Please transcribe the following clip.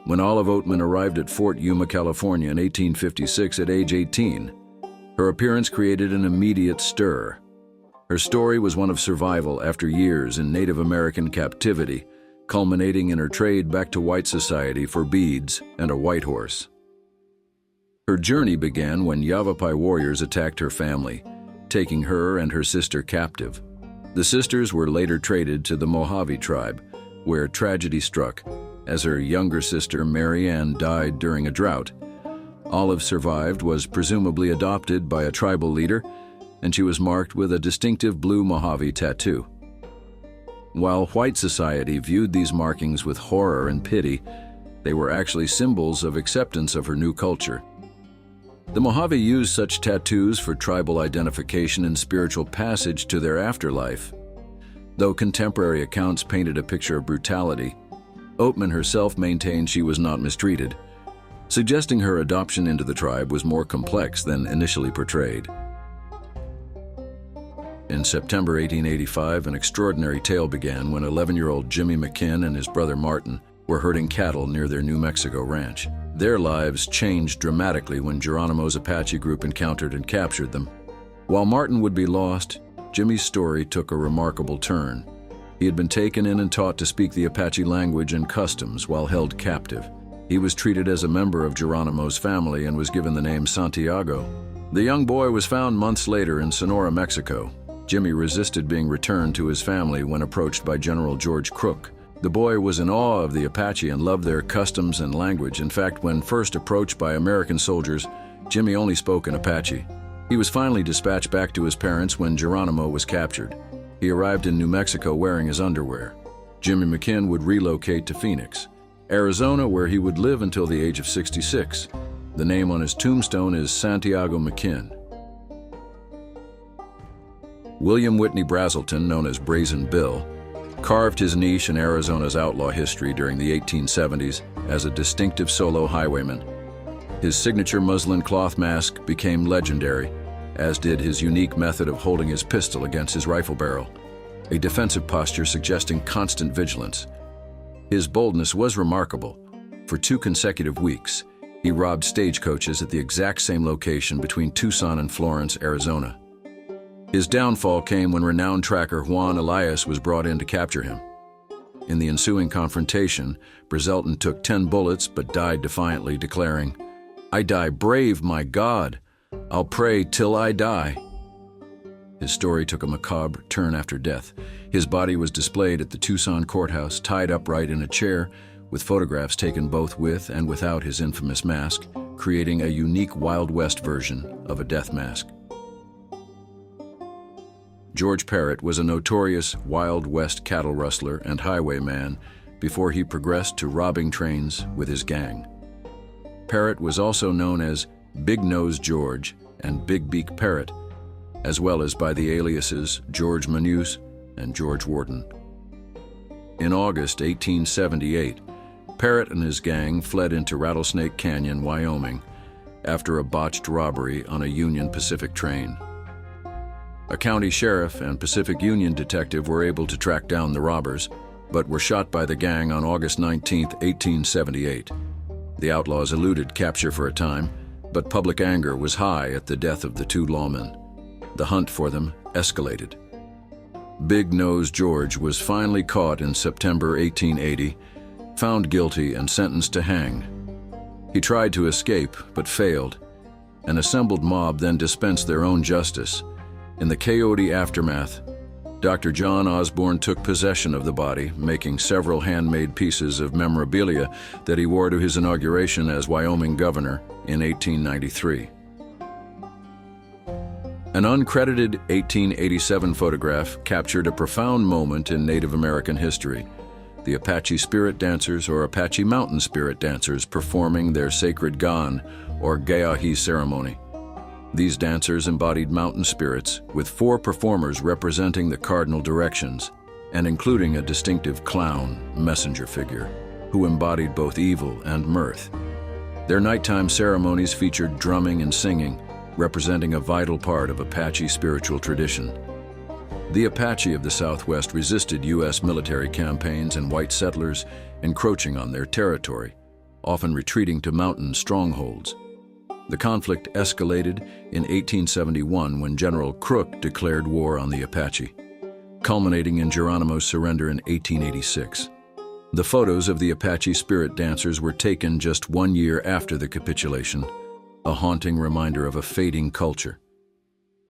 when Olive Oatman arrived at Fort Yuma, California in 1856 at age 18. Her appearance created an immediate stir. Her story was one of survival after years in Native American captivity, culminating in her trade back to white society for beads and a white horse. Her journey began when Yavapai warriors attacked her family, taking her and her sister captive. The sisters were later traded to the Mojave tribe, where tragedy struck as her younger sister Mary Ann died during a drought. Olive survived, was presumably adopted by a tribal leader, and she was marked with a distinctive blue Mojave tattoo. While white society viewed these markings with horror and pity, they were actually symbols of acceptance of her new culture. The Mojave used such tattoos for tribal identification and spiritual passage to their afterlife. Though contemporary accounts painted a picture of brutality, Oatman herself maintained she was not mistreated, suggesting her adoption into the tribe was more complex than initially portrayed. In September 1885, an extraordinary tale began when 11-year-old Jimmy McKinn and his brother Martin were herding cattle near their New Mexico ranch. Their lives changed dramatically when Geronimo's Apache group encountered and captured them. While Martin would be lost, Jimmy's story took a remarkable turn. He had been taken in and taught to speak the Apache language and customs while held captive. He was treated as a member of Geronimo's family and was given the name Santiago. The young boy was found months later in Sonora, Mexico. Jimmy resisted being returned to his family when approached by General George Crook. The boy was in awe of the Apache and loved their customs and language. In fact, when first approached by American soldiers, Jimmy only spoke in Apache. He was finally dispatched back to his parents when Geronimo was captured. He arrived in New Mexico wearing his underwear. Jimmy McKinn would relocate to Phoenix, Arizona, where he would live until the age of 66. The name on his tombstone is Santiago McKinn. William Whitney Brazelton, known as Brazen Bill, carved his niche in Arizona's outlaw history during the 1870s as a distinctive solo highwayman. His signature muslin cloth mask became legendary, as did his unique method of holding his pistol against his rifle barrel, a defensive posture suggesting constant vigilance. His boldness was remarkable. For 2 consecutive weeks, he robbed stagecoaches at the exact same location between Tucson and Florence, Arizona. His downfall came when renowned tracker Juan Elias was brought in to capture him. In the ensuing confrontation, Brazelton took 10 bullets but died defiantly, declaring, "I die brave, my God. I'll pray till I die." His story took a macabre turn after death. His body was displayed at the Tucson courthouse, tied upright in a chair, with photographs taken both with and without his infamous mask, creating a unique Wild West version of a death mask. George Parrot was a notorious Wild West cattle rustler and highwayman before he progressed to robbing trains with his gang. Parrot was also known as Big Nose George and Big Beak Parrot, as well as by the aliases George Manuse and George Wharton. In August 1878, Parrot and his gang fled into Rattlesnake Canyon, Wyoming, after a botched robbery on a Union Pacific train. A county sheriff and Pacific Union detective were able to track down the robbers, but were shot by the gang on August 19, 1878. The outlaws eluded capture for a time, but public anger was high at the death of the 2 lawmen. The hunt for them escalated. Big Nose George was finally caught in September 1880, found guilty and sentenced to hang. He tried to escape, but failed. An assembled mob then dispensed their own justice. In the chaotic aftermath, Dr. John Osborne took possession of the body, making several handmade pieces of memorabilia that he wore to his inauguration as Wyoming governor in 1893. An uncredited 1887 photograph captured a profound moment in Native American history: the Apache Spirit Dancers, or Apache Mountain Spirit Dancers, performing their sacred Gan, or Gayahi ceremony. These dancers embodied mountain spirits, with 4 performers representing the cardinal directions, and including a distinctive clown messenger figure, who embodied both evil and mirth. Their nighttime ceremonies featured drumming and singing, representing a vital part of Apache spiritual tradition. The Apache of the Southwest resisted U.S. military campaigns and white settlers encroaching on their territory. often retreating to mountain strongholds. The conflict escalated in 1871 when General Crook declared war on the Apache, culminating in Geronimo's surrender in 1886. The photos of the Apache spirit dancers were taken just 1 year after the capitulation, a haunting reminder of a fading culture.